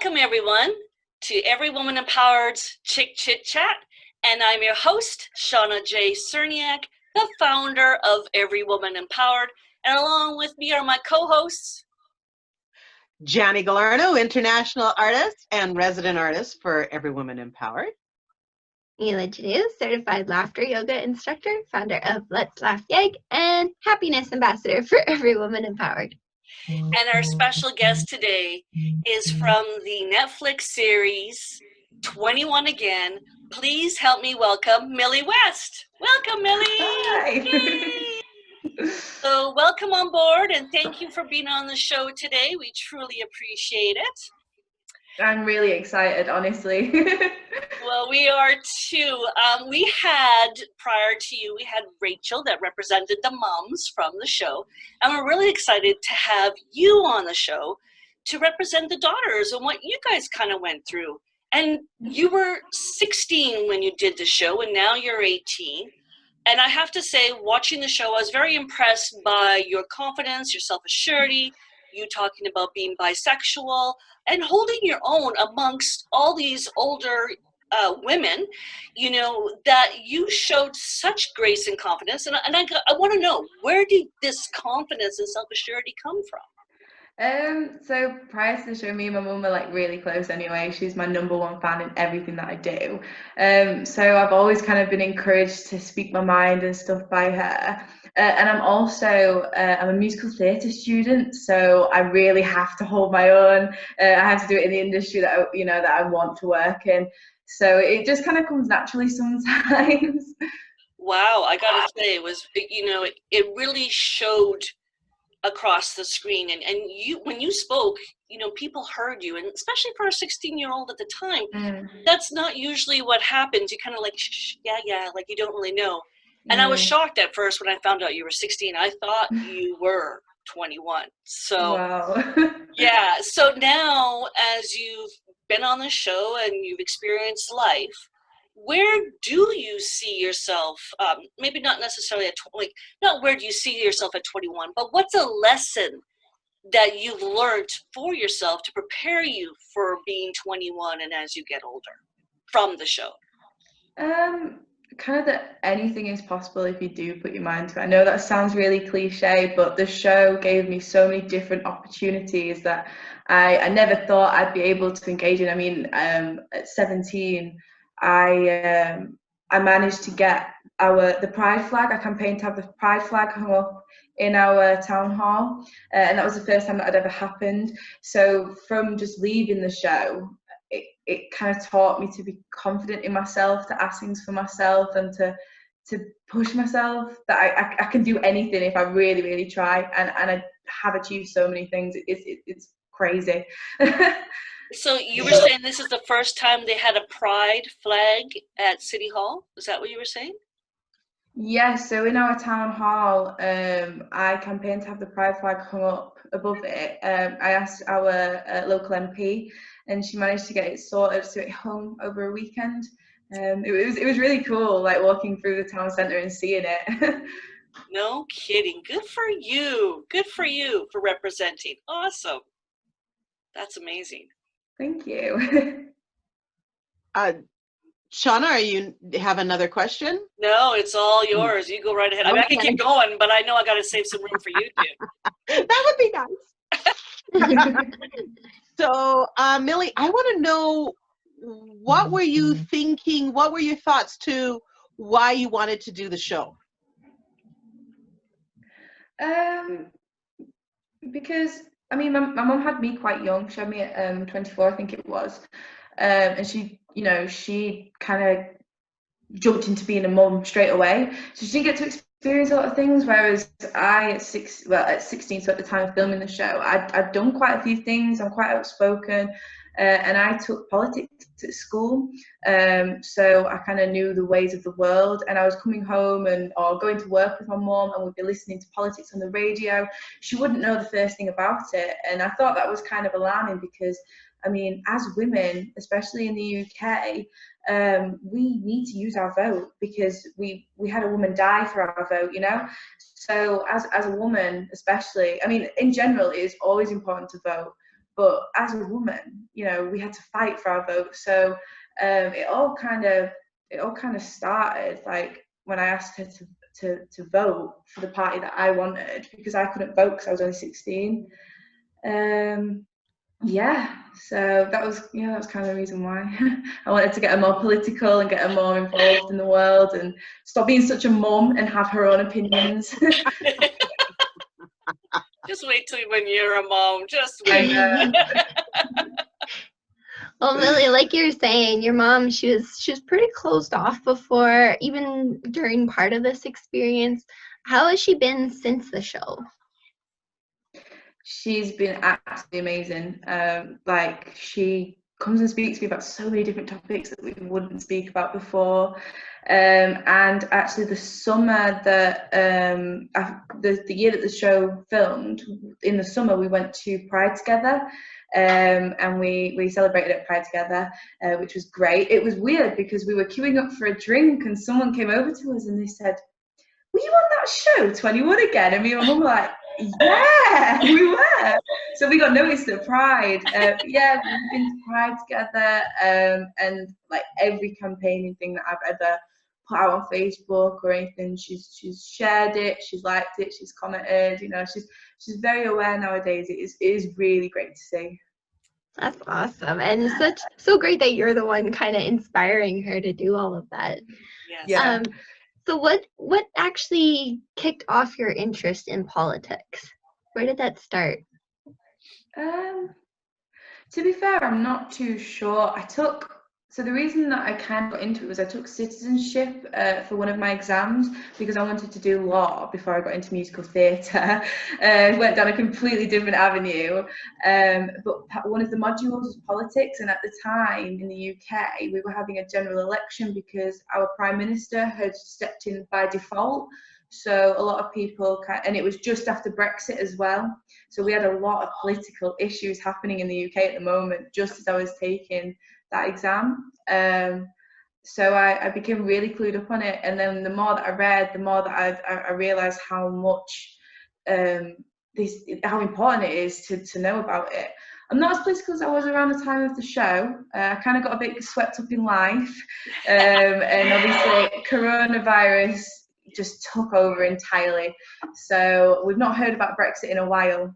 Welcome, everyone, to Every Woman Empowered's Chit Chat. And I'm your host, Shauna J. Cerniak, the founder of Every Woman Empowered. And along with me are my co-hosts, Johnny Galarno, international artist and resident artist for Every Woman Empowered. Mila Janu, certified laughter yoga instructor, founder of Let's Laugh Yeg, and happiness ambassador for Every Woman Empowered. And our special guest today is from the Netflix series 21 Again. Please help me welcome Millie West. Welcome, Millie. Hi. So welcome on board, and thank you for being on the show today. We truly appreciate it. I'm really excited, honestly. Well, we are too. We had, prior to you, we had Rachel that represented the moms from the show. And we're really excited to have you on the show to represent the daughters and what you guys kind of went through. And you were 16 when you did the show, and now you're 18. And I have to say, watching the show, I was very impressed by your confidence, your self-assurity, you talking about being bisexual, and holding your own amongst all these older women, you know, that you showed such grace and confidence. And I want to know, where did this confidence and self-assurity come from? So prior to the show, me and my mum were like really close anyway. She's my number one fan in everything that I do. So I've always kind of been encouraged to speak my mind and stuff by her. And I'm also, I'm a musical theatre student, so I really have to hold my own. I have to do it in the industry that I want to work in. So it just kind of comes naturally sometimes. Wow, I gotta say, it really showed across the screen, and you, when you spoke, people heard you, and especially for a 16-year-old at the time, that's not usually what happens. You kind of like, shh, yeah, like you don't really know. And I was shocked at first when I found out you were 16. I thought you were 21. So wow. yeah, so now as you've been on the show and you've experienced life, where do you see yourself, maybe not necessarily not where do you see yourself at 21, but what's a lesson that you've learned for yourself to prepare you for being 21 and as you get older from the show? Kind of that anything is possible if you do put your mind to it. I know that sounds really cliche, but the show gave me so many different opportunities that I never thought I'd be able to engage in. I mean, at 17, I managed to get the pride flag. I campaigned to have the pride flag hung up in our town hall, and that was the first time that had ever happened. So from just leaving the show, it kind of taught me to be confident in myself, to ask things for myself, and to push myself, that I can do anything if I really, really try, and I have achieved so many things. It's crazy. So you were saying this is the first time they had a pride flag at City Hall? Is that what you were saying? Yes, so in our town hall, I campaigned to have the pride flag hung up above it. I asked our local MP, and she managed to get it sorted, so it hung over a weekend. It was really cool, like walking through the town centre and seeing it. No kidding. Good for you. Good for you for representing. Awesome. That's amazing. Thank you. Shauna, you have another question? No, it's all yours. You go right ahead. I mean, I can keep going, but I know I got to save some room for you too. That would be nice. So, Millie, I want to know, what were you thinking? What were your thoughts to why you wanted to do the show? Because I mean, my mum had me quite young. She had me at 24, I think it was, and she kind of jumped into being a mum straight away. So she didn't get to experience a lot of things, whereas I at 16, so at the time of filming the show, I'd done quite a few things. I'm quite outspoken, and I took politics at school, so I kind of knew the ways of the world. And I was coming home or going to work with my mum, and we'd be listening to politics on the radio. She wouldn't know the first thing about it, and I thought that was kind of alarming, because I mean, as women, especially in the UK, we need to use our vote, because we had a woman die for our vote, So as a woman, especially, I mean, in general, it is always important to vote, but as a woman, you know, we had to fight for our vote. So it all kind of started like when I asked her to vote for the party that I wanted, because I couldn't vote because I was only 16. Yeah, so that was kind of the reason why I wanted to get her more political and get her more involved in the world and stop being such a mum and have her own opinions. Just wait till when you're a mom. Just I wait. know. Well, Millie, like you're saying, your mom, she was pretty closed off before, even during part of this experience. How has she been since the show? She's been absolutely amazing. Like, she comes and speaks to me about so many different topics that we wouldn't speak about before. And actually, the summer that the year that the show filmed, in the summer we went to Pride together. And we celebrated at Pride together, which was great. It was weird because we were queuing up for a drink and someone came over to us and they said, "Were you on that show 21 again?" And me and my mum were like, "Yeah, we were." So we got noticed at Pride. Yeah, we've been to Pride together, and like every campaigning thing that I've ever put out on Facebook or anything, she's shared it, she's liked it, she's commented. You know, she's very aware nowadays. It is really great to see. That's awesome, and so great that you're the one kind of inspiring her to do all of that. Yes. Yeah. So what actually kicked off your interest in politics? Where did that start? To be fair, I'm not too sure. So the reason that I kind of got into it was I took citizenship for one of my exams because I wanted to do law before I got into musical theatre. Went down a completely different avenue. But one of the modules was politics, and at the time in the UK, we were having a general election because our Prime Minister had stepped in by default. So a lot of people, and it was just after Brexit as well. So we had a lot of political issues happening in the UK at the moment, just as I was taking that exam. So I became really clued up on it. And then the more that I read, the more that I realised how much, how important it is to know about it. I'm not as political as I was around the time of the show. I kind of got a bit swept up in life. And obviously coronavirus just took over entirely. So we've not heard about Brexit in a while.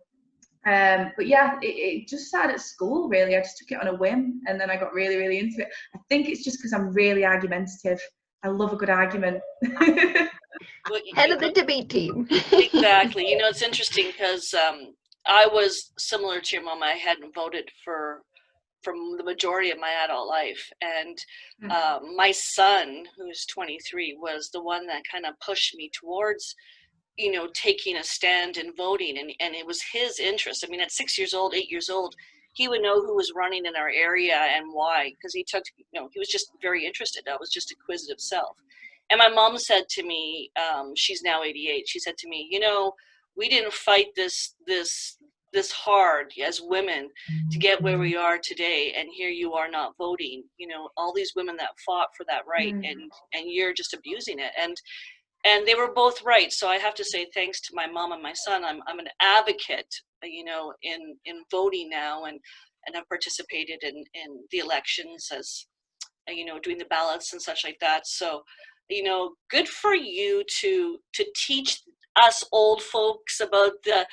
But yeah, it just started at school, really. I just took it on a whim, and then I got really, really into it. I think it's just because I'm really argumentative. I love a good argument. Well, Head of the debate team. exactly. You know, it's interesting because I was similar to your mom. I hadn't voted for the majority of my adult life, and my son, who's 23, was the one that kind of pushed me towards, you know, taking a stand and voting, and it was his interest. I mean, at 6 years old, 8 years old, he would know who was running in our area and why, because he was just very interested. I was just inquisitive self. And my mom said to me, she's now 88, she said to me, you know, we didn't fight this hard as women to get where we are today, and here you are not voting. You know, all these women that fought for that right, and you're just abusing it. And they were both right. So I have to say, thanks to my mom and my son, I'm an advocate, you know, in voting now, and have participated in the elections, as you know, doing the ballots and such like that. So, you know, good for you to teach us old folks about the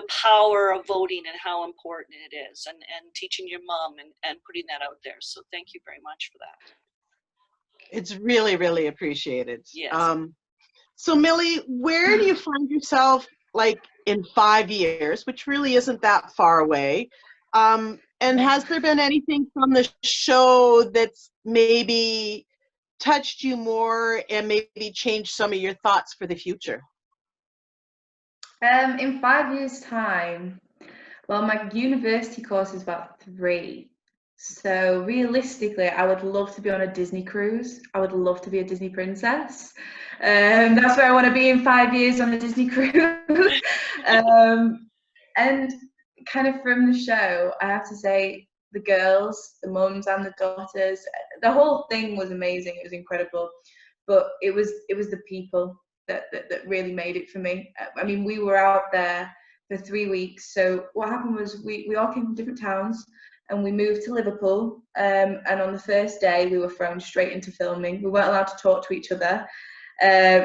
power of voting and how important it is, and teaching your mom and putting that out there. So thank you very much for that. It's really, really appreciated. Yes. So Millie, where do you find yourself like in 5 years, which really isn't that far away? And has there been anything from the show that's maybe touched you more and maybe changed some of your thoughts for the future? In 5 years' time, well, my university course is about 3. So realistically, I would love to be on a Disney cruise. I would love to be a Disney princess. That's where I want to be in 5 years, on a Disney cruise. And kind of from the show, I have to say, the girls, the mums and the daughters, the whole thing was amazing. It was incredible. But it was the people that really made it for me. I mean, we were out there for 3 weeks. So what happened was we all came from different towns and we moved to Liverpool. And on the first day, we were thrown straight into filming. We weren't allowed to talk to each other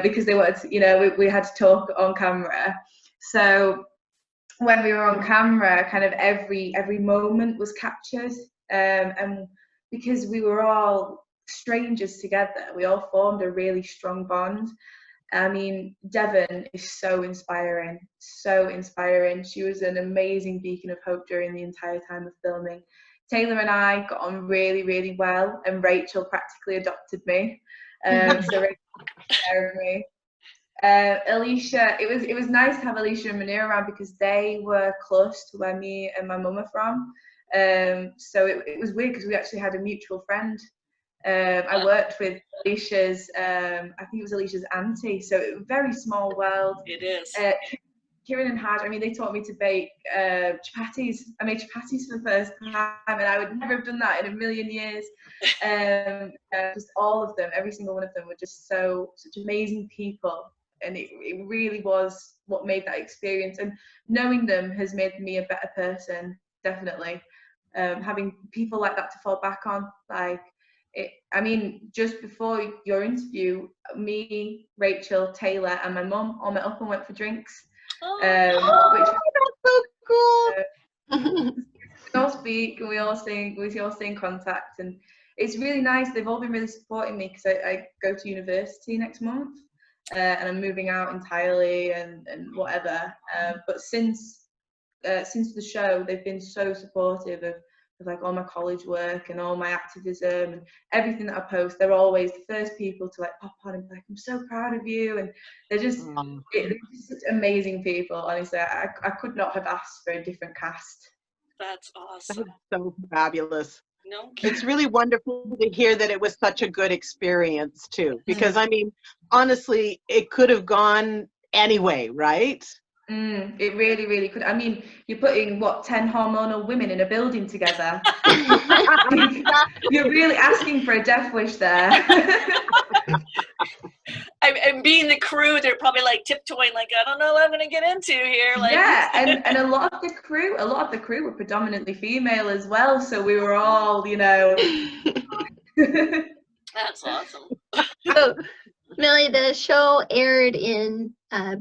because they wanted to, you know, we had to talk on camera. So when we were on camera, kind of every moment was captured. And because we were all strangers together, we all formed a really strong bond. I mean, Devon is so inspiring, so inspiring. She was an amazing beacon of hope during the entire time of filming. Taylor and I got on really, really well, and Rachel practically adopted me. So Rachel took care of me. Alicia, it was nice to have Alicia and Munir around because they were close to where me and my mum are from. So it was weird because we actually had a mutual friend. I worked with Alicia's, I think it was Alicia's auntie, so it was a very small world. It is. Kieran and Haj, I mean, they taught me to bake chapatis. I made chapatis for the first time, and I would never have done that in a million years. Just all of them, every single one of them were just such amazing people, and it really was what made that experience. And knowing them has made me a better person, definitely. Having people like that to fall back on, like, I mean, just before your interview, me, Rachel, Taylor, and my mum all met up and went for drinks. Which that's so cool. we all speak and we all stay in contact, and it's really nice. They've all been really supporting me because I go to university next month, and I'm moving out entirely and whatever. But since the show, they've been so supportive of like all my college work and all my activism and everything that I post. They're always the first people to like pop on and be like, I'm so proud of you. And they're just such amazing people. Honestly, I could not have asked for a different cast. That's awesome. That's so fabulous. No, it's really wonderful to hear that it was such a good experience too, because I mean, honestly, it could have gone anyway, right? It really, really could. I mean, you're putting, 10 hormonal women in a building together. You're really asking for a death wish there. And being the crew, they're probably like tiptoeing, like, I don't know what I'm going to get into here. Like, yeah, and a lot of the crew were predominantly female as well. So we were all, you know. That's awesome. So, Millie, the show aired in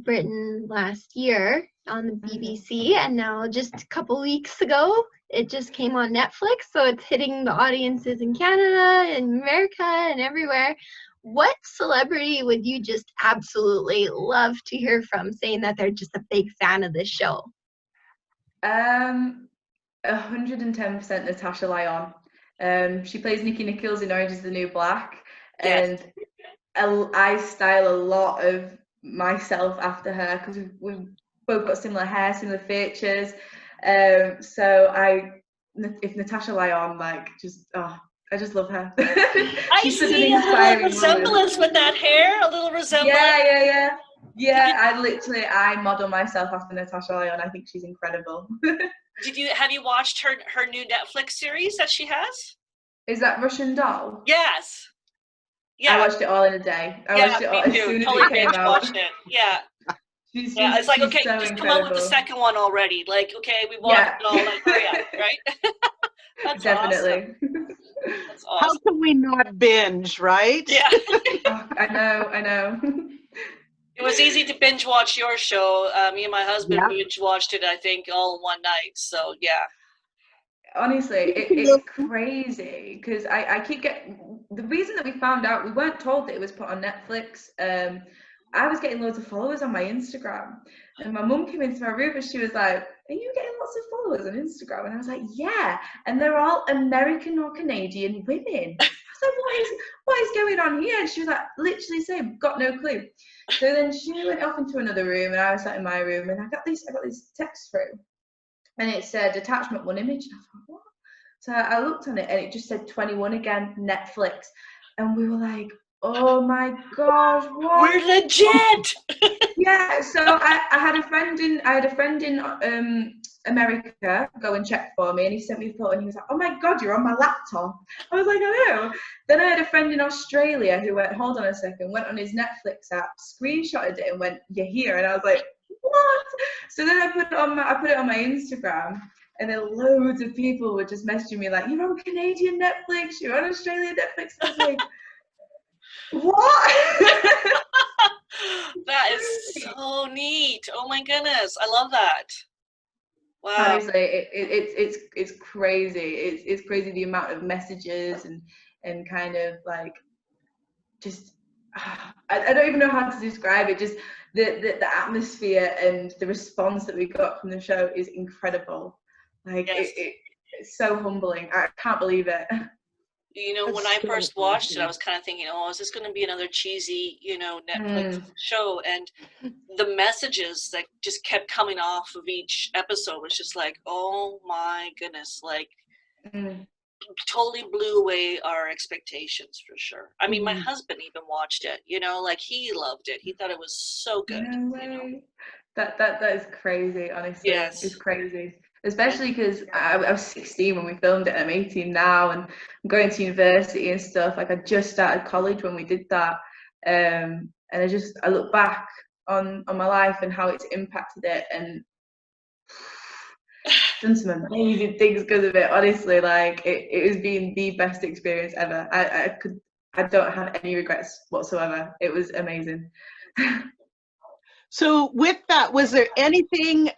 Britain last year on the BBC, and now just a couple weeks ago, it just came on Netflix, so it's hitting the audiences in Canada and America and everywhere. What celebrity would you just absolutely love to hear from saying that they're just a big fan of this show? 110% Natasha Lyon. She plays Nikki Nichols in Orange is the New Black, and I style a lot of myself after her because we've both got similar hair, similar features. So if Natasha Lyon, like, I just love her. I see a little resemblance with that hair, a little resemblance. Yeah, I model myself after Natasha Lyon. I think she's incredible. Have you watched her new Netflix series that she has? Is that Russian Doll? Yes. Yeah. I watched it all in a day. I watched it all as soon as it came out. Watched it. Yeah. It's like, okay, so just incredible. come out with the second one already. Like, okay, we watched it all. Like, hurry up, right? That's definitely. Awesome. That's awesome. How can we not binge, right? Yeah. I know. It was easy to binge watch your show. Me and my husband binge watched it, I think, all in one night. So, yeah. Honestly, it's crazy because I keep getting, the reason that we found out, we weren't told that it was put on Netflix. I was getting loads of followers on my Instagram, and my mum came into my room and she was like, are you getting lots of followers on Instagram? And I was like, yeah, and they're all American or Canadian women. I was like, what is going on here? And she was like, literally same, got no clue. So then she went off into another room and I was sat in my room, and I got this text through, and it said attachment 1 image, and I thought, what? So I looked on it and it just said 21 again, Netflix, and we were like, oh my gosh, what? We're legit. Yeah, so I had a friend in America go and check for me, and he sent me a photo and he was like, oh my god, you're on my laptop. I was like, I know. Then I had a friend in Australia who went, hold on a second, went on his Netflix app, screenshotted it and went, you're here. And I was like, what? So then I put it on my Instagram, and then loads of people were just messaging me like, you're on Canadian Netflix, you're on Australian Netflix. I was like, what? That is so neat. Oh my goodness, I love that. Wow. Honestly, it's crazy. It's crazy the amount of messages and kind of like just I don't even know how to describe it. Just the atmosphere and the response that we got from the show is incredible. Like Yes. it's so humbling. I can't believe it. You know, when I first watched it, I was kind of thinking, oh, is this going to be another cheesy, you know, Netflix show? And the messages that just kept coming off of each episode was just like, oh my goodness, like totally blew away our expectations for sure. I mean, my husband even watched it, you know, like he loved it. He thought it was so good. No way. You know? That is crazy, honestly. Yes. It's crazy. Especially because I was 16 when we filmed it, and I'm 18 now, and I'm going to university and stuff. Like I just started college when we did that, and I look back on my life and how it's impacted it, and done some amazing things because of it. Honestly, like it has been the best experience ever. I don't have any regrets whatsoever. It was amazing. So with that, was there anything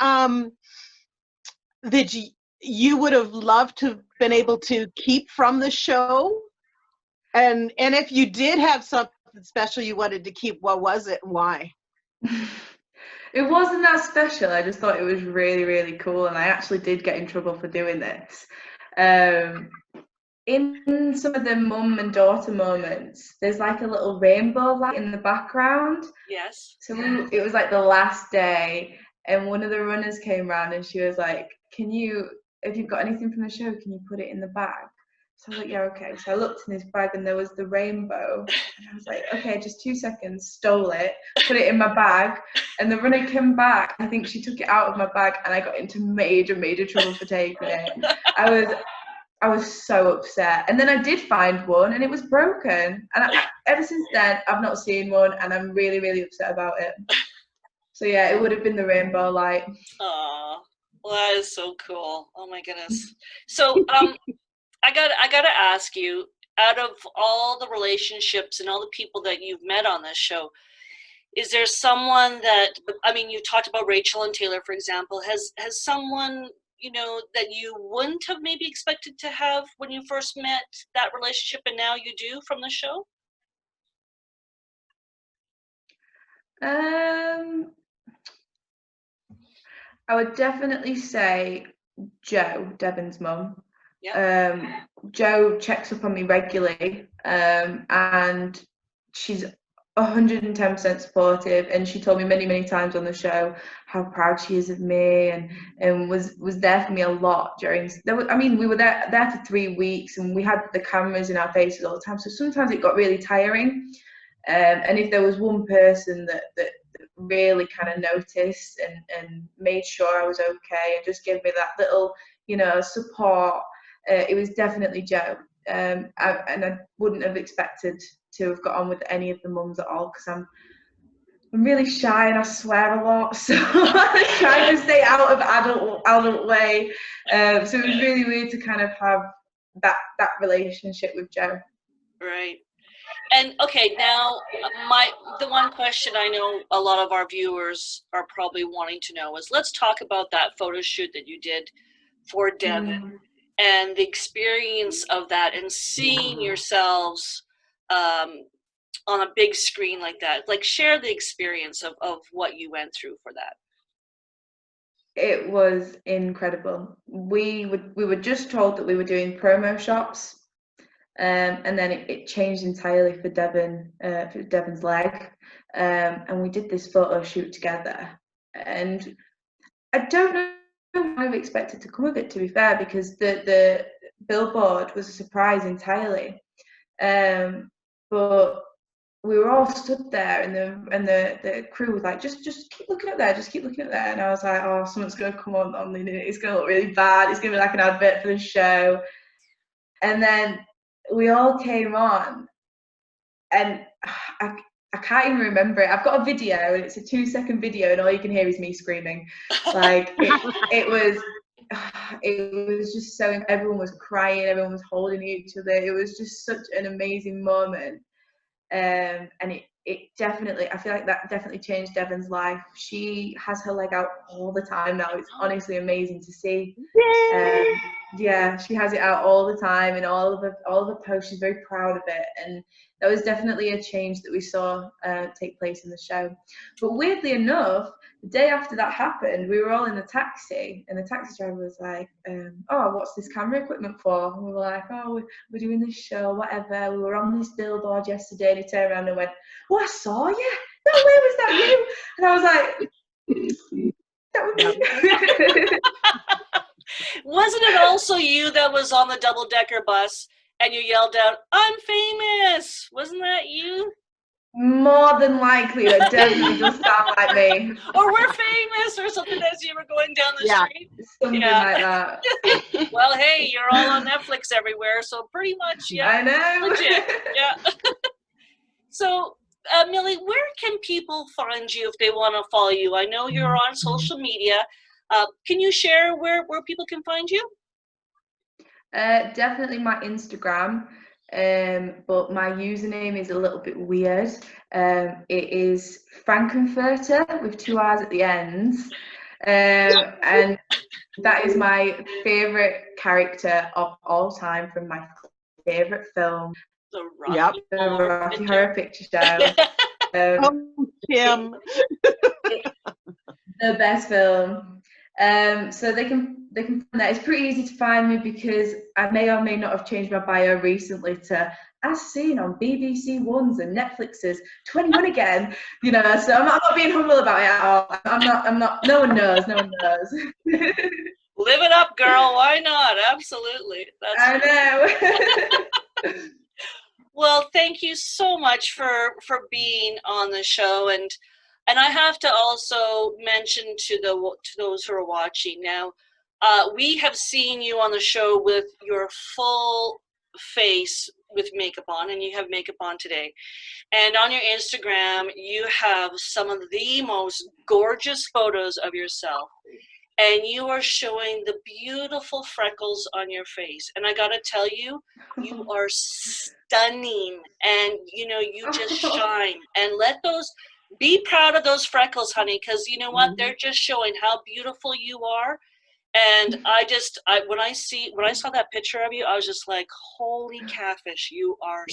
that you would have loved to have been able to keep from the show? And if you did have something special you wanted to keep, what was it and why? It wasn't that special. I just thought it was really, really cool, and I actually did get in trouble for doing this. In some of the mum and daughter moments, there's like a little rainbow light in the background. Yes. So it was like the last day, and one of the runners came around and she was like, if you've got anything from the show, can you put it in the bag? So I was like, yeah, okay. So I looked in his bag and there was the rainbow. And I was like, okay, just 2 seconds, stole it, put it in my bag. And the runner came back. I think she took it out of my bag and I got into major, major trouble for taking it. I was so upset. And then I did find one and it was broken. And ever since then, I've not seen one and I'm really, really upset about it. So yeah, it would have been the rainbow light. Oh, well, that is so cool. Oh my goodness. So I gotta ask you, out of all the relationships and all the people that you've met on this show, is there someone that, I mean, you talked about Rachel and Taylor, for example, has someone, you know, that you wouldn't have maybe expected to have when you first met that relationship and now you do from the show? I would definitely say Jo, Devon's mum. Yeah. Jo checks up on me regularly, and she's 110% supportive, and she told me many, many times on the show how proud she is of me, and was there for me a lot during. We were there for 3 weeks, and we had the cameras in our faces all the time, so sometimes it got really tiring. And if there was one person that really kind of noticed and made sure I was okay and just gave me that little, you know, support, it was definitely Jo. And I wouldn't have expected to have got on with any of the mums at all because I'm really shy and I swear a lot, so I try to stay out of adult way. So it was really weird to kind of have that relationship with Jo. Right. And okay, now the one question I know a lot of our viewers are probably wanting to know is, let's talk about that photo shoot that you did for Devon and the experience of that and seeing yourselves on a big screen like that. Like, share the experience of what you went through for that. It was incredible. We were just told that we were doing promo shots. And then it changed entirely for Devon, for Devon's leg, and we did this photo shoot together. And I don't know what I've expected to come of it, to be fair, because the billboard was a surprise entirely. But we were all stood there, and the crew was like, just keep looking up there, just keep looking up there. And I was like, oh, something's gonna come on it's gonna look really bad. It's gonna be like an advert for the show. And then we all came on, and I can't even remember it. I've got a video, and it's a 2-second video, and all you can hear is me screaming. Like it was just so, everyone was crying, everyone was holding each other. It was just such an amazing moment. And it definitely, I feel like that definitely changed Devon's life. She has her leg out all the time now. It's honestly amazing to see. Yeah, she has it out all the time, and all of the posts. She's very proud of it, and that was definitely a change that we saw take place in the show. But weirdly enough, the day after that happened, we were all in the taxi, and the taxi driver was like, "Oh, what's this camera equipment for?" And we were like, "Oh, we're doing this show, whatever. We were on this billboard yesterday." And he turned around and went, "Oh, I saw you. No way, was that you?" And I was like, "That was me." Wasn't it also you that was on the double-decker bus and you yelled out, "I'm famous"? Wasn't that you? More than likely, that definitely does sound like me. Or "We're famous" or something as you were going down the street? Something like that. Well, hey, you're all on Netflix everywhere, so pretty much, yeah. I know. Legit, yeah. So, Millie, where can people find you if they want to follow you? I know you're on social media. Can you share where people can find you? Definitely my Instagram, but my username is a little bit weird. It is Frankenfurter with 2 R's at the ends, and that is my favourite character of all time from my favourite film, The Rocky Horror Picture Show. Kim. The best film. So they can find that. It's pretty easy to find me because I may or may not have changed my bio recently to "as seen on BBC One's and Netflix's 21 again." You know, so I'm not being humble about it at all. I'm not. No one knows. Live it up, girl. Why not? Absolutely. I know. Well, thank you so much for being on the show, and I have to also mention to those who are watching now, we have seen you on the show with your full face with makeup on, and you have makeup on today. And on your Instagram, you have some of the most gorgeous photos of yourself. And you are showing the beautiful freckles on your face. And I gotta tell you, you are stunning. And you just shine. And be proud of those freckles, honey, because you know what? They're just showing how beautiful you are. And when I saw that picture of you, I was just like, holy catfish, you are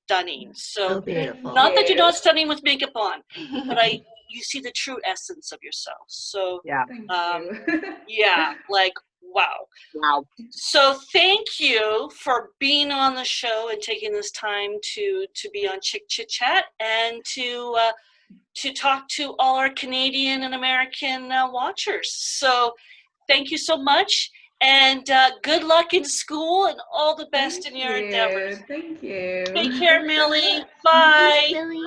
stunning. So not that you're not stunning with makeup on, but you see the true essence of yourself. So like, wow. So thank you for being on the show and taking this time to be on Chit Chat and to talk to all our Canadian and American watchers. So thank you so much, and good luck in school and all the best in your endeavors. Thank you. Take care, Millie. Bye. Millie.